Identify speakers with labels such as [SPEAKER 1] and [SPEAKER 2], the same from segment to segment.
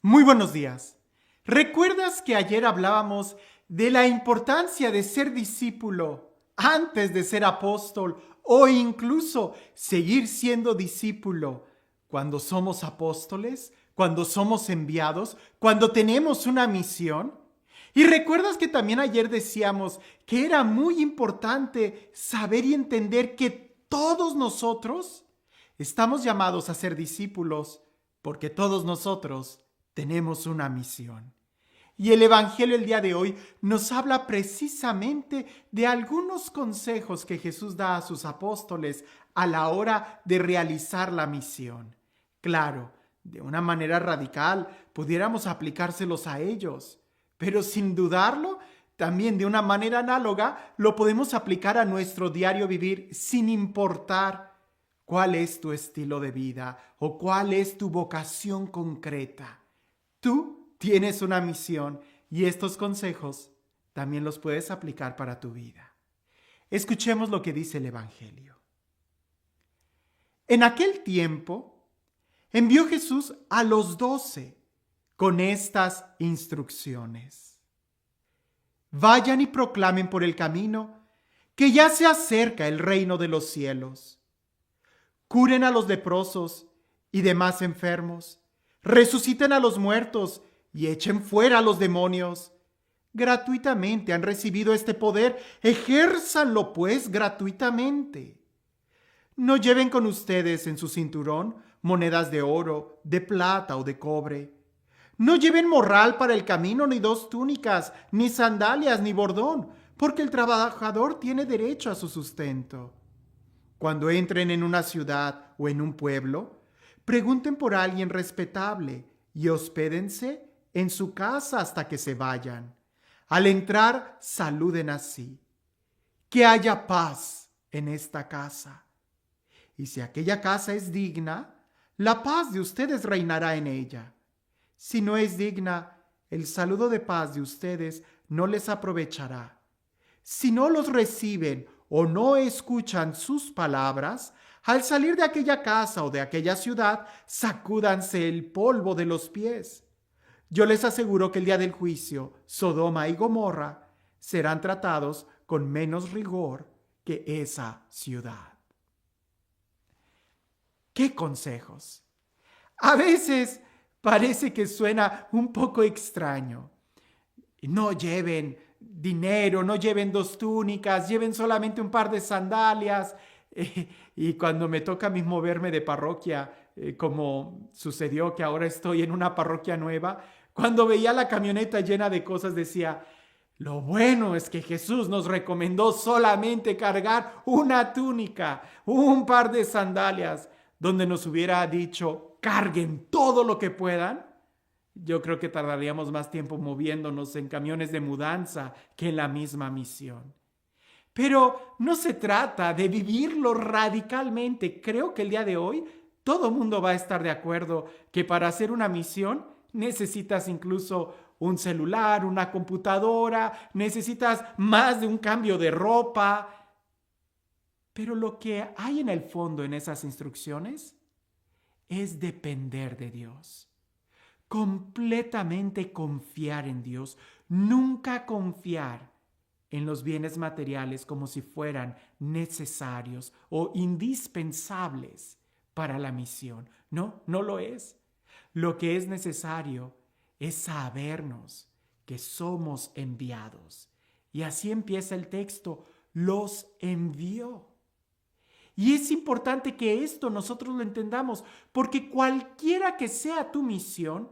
[SPEAKER 1] Muy buenos días. ¿Recuerdas que ayer hablábamos de la importancia de ser discípulo antes de ser apóstol o incluso seguir siendo discípulo cuando somos apóstoles, cuando somos enviados, cuando tenemos una misión? Y recuerdas que también ayer decíamos que era muy importante saber y entender que todos nosotros estamos llamados a ser discípulos porque todos nosotros tenemos una misión. Y el Evangelio el día de hoy nos habla precisamente de algunos consejos que Jesús da a sus apóstoles a la hora de realizar la misión. Claro, de una manera radical pudiéramos aplicárselos a ellos, pero sin dudarlo, también de una manera análoga lo podemos aplicar a nuestro diario vivir sin importar cuál es tu estilo de vida o cuál es tu vocación concreta. Tú tienes una misión y estos consejos también los puedes aplicar para tu vida. Escuchemos lo que dice el Evangelio. En aquel tiempo envió Jesús a los 12 con estas instrucciones. Vayan y proclamen por el camino que ya se acerca el reino de los cielos. Curen a los leprosos y demás enfermos. Resuciten a los muertos y echen fuera a los demonios. Gratuitamente han recibido este poder, ejérzanlo pues gratuitamente. No lleven con ustedes en su cinturón monedas de oro, de plata o de cobre. No lleven morral para el camino, ni 2 túnicas, ni sandalias, ni bordón, porque el trabajador tiene derecho a su sustento. Cuando entren en una ciudad o en un pueblo, pregunten por alguien respetable y hospédense en su casa hasta que se vayan. Al entrar, saluden así: que haya paz en esta casa. Y si aquella casa es digna, la paz de ustedes reinará en ella. Si no es digna, el saludo de paz de ustedes no les aprovechará. Si no los reciben o no escuchan sus palabras, al salir de aquella casa o de aquella ciudad, sacúdanse el polvo de los pies. Yo les aseguro que el día del juicio, Sodoma y Gomorra serán tratados con menos rigor que esa ciudad. ¿Qué consejos? A veces parece que suena un poco extraño. No lleven dinero, no lleven 2 túnicas, lleven solamente un par de sandalias. Y cuando me toca a mí moverme de parroquia, como sucedió que ahora estoy en una parroquia nueva, cuando veía la camioneta llena de cosas decía: lo bueno es que Jesús nos recomendó solamente cargar una túnica, un par de sandalias, donde nos hubiera dicho: carguen todo lo que puedan. Yo creo que tardaríamos más tiempo moviéndonos en camiones de mudanza que en la misma misión. Pero no se trata de vivirlo radicalmente. Creo que el día de hoy todo el mundo va a estar de acuerdo que para hacer una misión necesitas incluso un celular, una computadora, necesitas más de un cambio de ropa. Pero lo que hay en el fondo en esas instrucciones es depender de Dios. Completamente confiar en Dios. Nunca confiar en los bienes materiales como si fueran necesarios o indispensables para la misión. No, no lo es. Lo que es necesario es sabernos que somos enviados. Y así empieza el texto: los envió. Y es importante que esto nosotros lo entendamos, porque cualquiera que sea tu misión,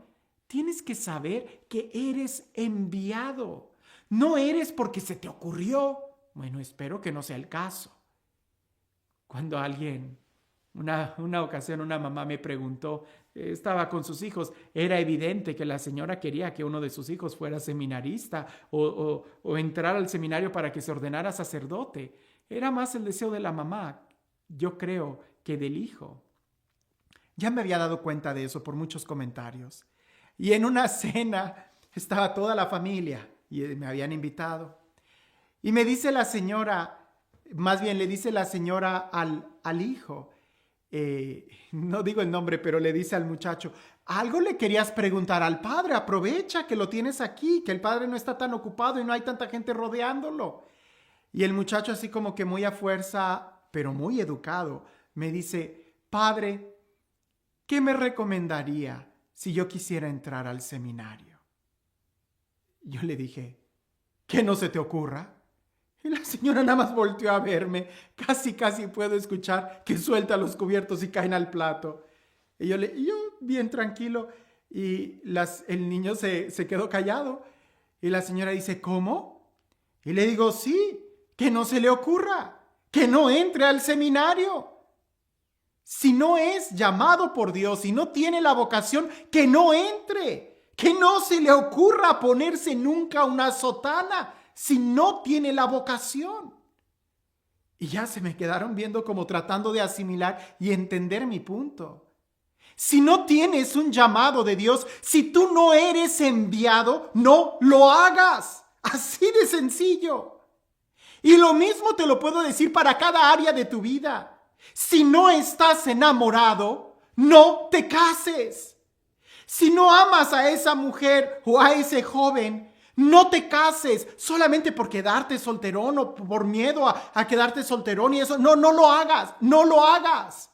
[SPEAKER 1] tienes que saber que eres enviado. No eres porque se te ocurrió. Bueno, espero que no sea el caso. Cuando una ocasión una mamá me preguntó, estaba con sus hijos, era evidente que la señora quería que uno de sus hijos fuera seminarista o entrar al seminario para que se ordenara sacerdote. Era más el deseo de la mamá, yo creo, que del hijo. Ya me había dado cuenta de eso por muchos comentarios. Y en una cena estaba toda la familia y me habían invitado. Y me dice la señora, más bien le dice la señora al hijo: no digo el nombre, pero le dice al muchacho, algo le querías preguntar al padre, aprovecha que lo tienes aquí, que el padre no está tan ocupado y no hay tanta gente rodeándolo. Y el muchacho así como que muy a fuerza, pero muy educado, me dice, padre, ¿qué me recomendaría si yo quisiera entrar al seminario? Yo le dije, ¿qué no se te ocurra? Y la señora nada más volteó a verme. Casi puedo escuchar que suelta los cubiertos y caen al plato. Y yo bien tranquilo. Y el niño se quedó callado. Y la señora dice, ¿cómo? Y le digo, sí, que no se le ocurra, que no entre al seminario. Si no es llamado por Dios, si no tiene la vocación, que no entre. Que no se le ocurra ponerse nunca una sotana si no tiene la vocación. Y ya se me quedaron viendo como tratando de asimilar y entender mi punto. Si no tienes un llamado de Dios, si tú no eres enviado, no lo hagas. Así de sencillo. Y lo mismo te lo puedo decir para cada área de tu vida. Si no estás enamorado, no te cases. Si no amas a esa mujer o a ese joven, no te cases solamente por quedarte solterón o por miedo a quedarte solterón y eso. No lo hagas, no lo hagas.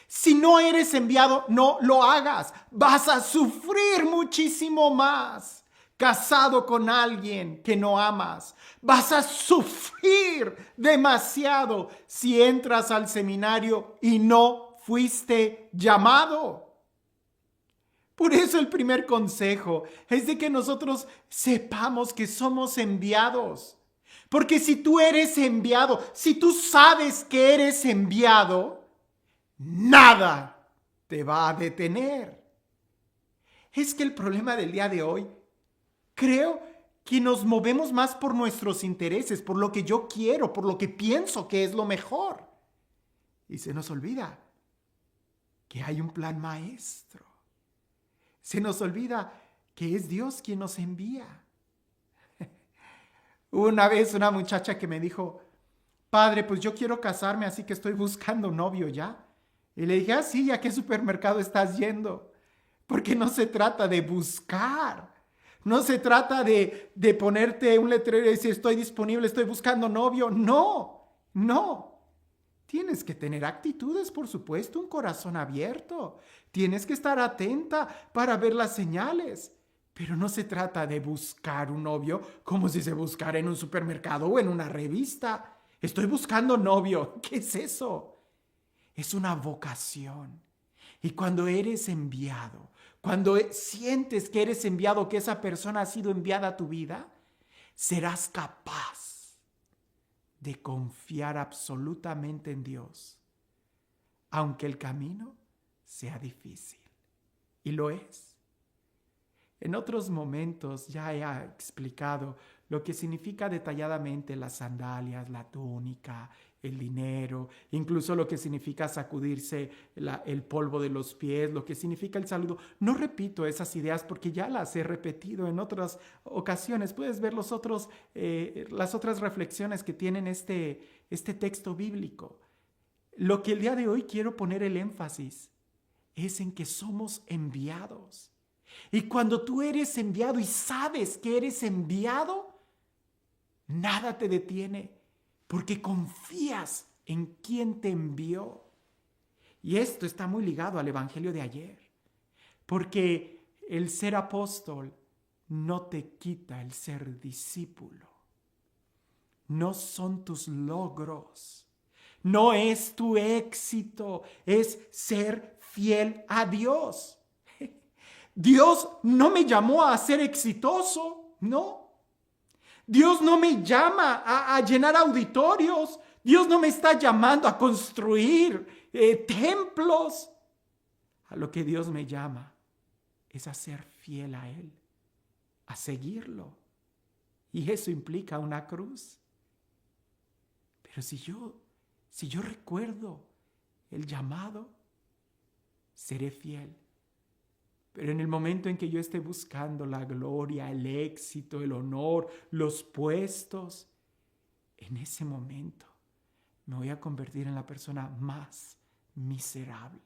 [SPEAKER 1] Si no eres enviado, no lo hagas. Vas a sufrir muchísimo más casado con alguien que no amas. Vas a sufrir demasiado si entras al seminario y no fuiste llamado. Por eso el primer consejo es de que nosotros sepamos que somos enviados. Porque si tú eres enviado, si tú sabes que eres enviado, nada te va a detener. Es que el problema del día de hoy, creo que nos movemos más por nuestros intereses, por lo que yo quiero, por lo que pienso que es lo mejor. Y se nos olvida que hay un plan maestro. Se nos olvida que es Dios quien nos envía. Una vez una muchacha que me dijo, padre, pues yo quiero casarme, así que estoy buscando novio ya. Y le dije, sí, ¿a qué supermercado estás yendo? Porque no se trata de buscar. No se trata de ponerte un letrero y decir, estoy disponible, estoy buscando novio. No. Tienes que tener actitudes, por supuesto, un corazón abierto. Tienes que estar atenta para ver las señales. Pero no se trata de buscar un novio como si se buscara en un supermercado o en una revista. Estoy buscando novio. ¿Qué es eso? Es una vocación. Y cuando eres enviado, cuando sientes que eres enviado, que esa persona ha sido enviada a tu vida, serás capaz de confiar absolutamente en Dios, aunque el camino sea difícil. Y lo es. En otros momentos ya he explicado lo que significa detalladamente las sandalias, la túnica, el dinero, incluso lo que significa sacudirse el polvo de los pies, lo que significa el saludo. No repito esas ideas porque ya las he repetido en otras ocasiones. Puedes ver las otras reflexiones que tienen este texto bíblico. Lo que el día de hoy quiero poner el énfasis es en que somos enviados. Y cuando tú eres enviado y sabes que eres enviado, nada te detiene porque confías en quien te envió. Y esto está muy ligado al evangelio de ayer, porque el ser apóstol no te quita el ser discípulo. No son tus logros, no es tu éxito, es ser fiel a Dios. Dios no me llamó a ser exitoso, no. Dios no me llama a llenar auditorios. Dios no me está llamando a construir templos. A lo que Dios me llama es a ser fiel a Él, a seguirlo. Y eso implica una cruz. Pero si yo recuerdo el llamado, seré fiel. Pero en el momento en que yo esté buscando la gloria, el éxito, el honor, los puestos, en ese momento me voy a convertir en la persona más miserable.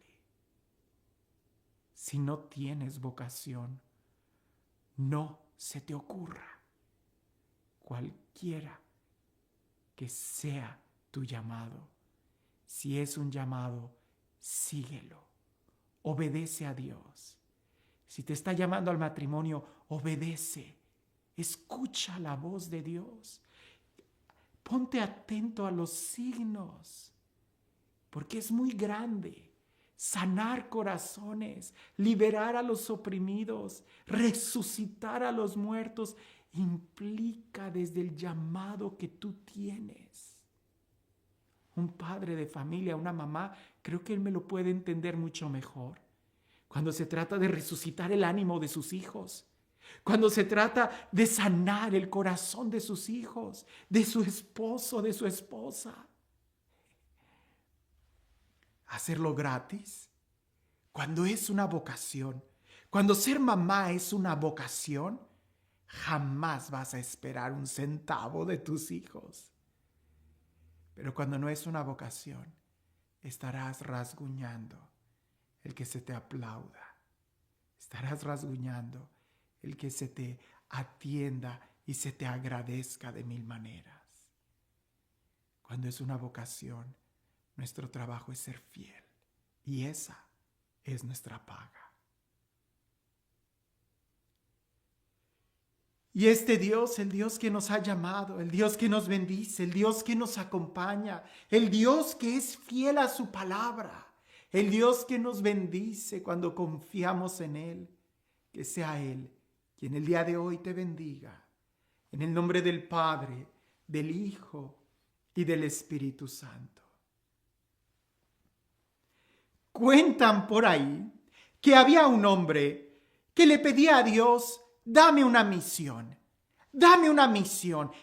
[SPEAKER 1] Si no tienes vocación, no se te ocurra, cualquiera que sea tu llamado, si es un llamado, síguelo, obedece a Dios. Si te está llamando al matrimonio, obedece, escucha la voz de Dios. Ponte atento a los signos, porque es muy grande. Sanar corazones, liberar a los oprimidos, resucitar a los muertos, implica desde el llamado que tú tienes. Un padre de familia, una mamá, creo que él me lo puede entender mucho mejor. Cuando se trata de resucitar el ánimo de sus hijos, cuando se trata de sanar el corazón de sus hijos, de su esposo, de su esposa. Hacerlo gratis, cuando es una vocación, cuando ser mamá es una vocación, jamás vas a esperar un centavo de tus hijos. Pero cuando no es una vocación, estarás rasguñando el que se te aplauda. Estarás rasguñando el que se te atienda y se te agradezca de mil maneras. Cuando es una vocación, nuestro trabajo es ser fiel y esa es nuestra paga. Y este Dios, el Dios que nos ha llamado, el Dios que nos bendice, el Dios que nos acompaña, el Dios que es fiel a su palabra, el Dios que nos bendice cuando confiamos en Él, que sea Él quien el día de hoy te bendiga. En el nombre del Padre, del Hijo y del Espíritu Santo. Cuentan por ahí que había un hombre que le pedía a Dios: dame una misión,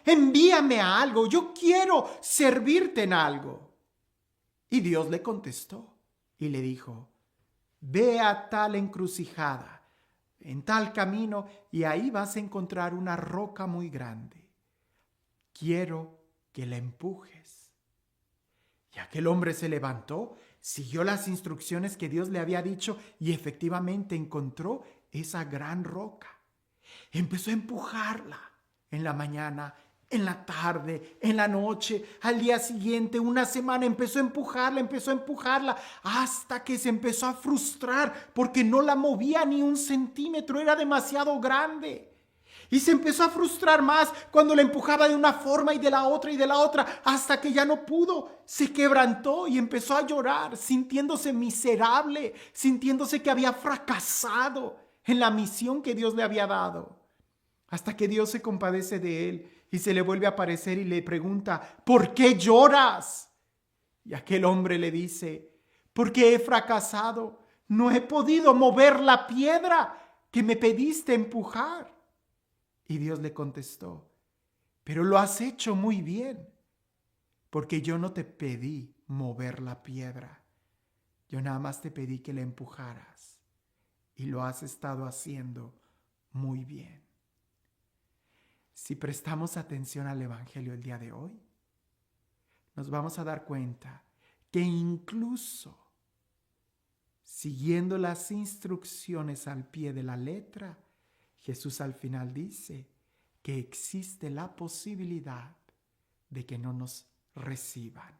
[SPEAKER 1] envíame a algo, yo quiero servirte en algo. Y Dios le contestó y le dijo: ve a tal encrucijada, en tal camino, y ahí vas a encontrar una roca muy grande. Quiero que la empujes. Y aquel hombre se levantó, siguió las instrucciones que Dios le había dicho y efectivamente encontró esa gran roca. Empezó a empujarla en la mañana, en la tarde, en la noche, al día siguiente, una semana, empezó a empujarla, hasta que se empezó a frustrar porque no la movía ni un centímetro, era demasiado grande. Y se empezó a frustrar más cuando la empujaba de una forma y de la otra, hasta que ya no pudo. Se quebrantó y empezó a llorar, sintiéndose miserable, sintiéndose que había fracasado en la misión que Dios le había dado. Hasta que Dios se compadece de él y se le vuelve a aparecer y le pregunta: ¿por qué lloras? Y aquel hombre le dice: porque he fracasado, no he podido mover la piedra que me pediste empujar. Y Dios le contestó: pero lo has hecho muy bien, porque yo no te pedí mover la piedra, yo nada más te pedí que la empujaras, y lo has estado haciendo muy bien. Si prestamos atención al Evangelio el día de hoy, nos vamos a dar cuenta que incluso siguiendo las instrucciones al pie de la letra, Jesús al final dice que existe la posibilidad de que no nos reciban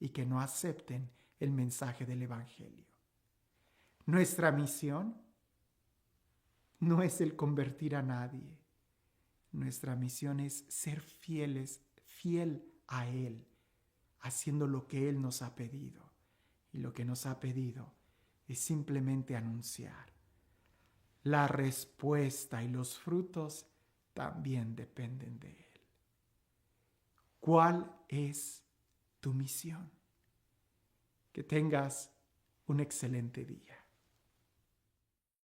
[SPEAKER 1] y que no acepten el mensaje del Evangelio. Nuestra misión no es el convertir a nadie. Nuestra misión es ser fiel a Él, haciendo lo que Él nos ha pedido. Y lo que nos ha pedido es simplemente anunciar. La respuesta y los frutos también dependen de Él. ¿Cuál es tu misión? Que tengas un excelente día.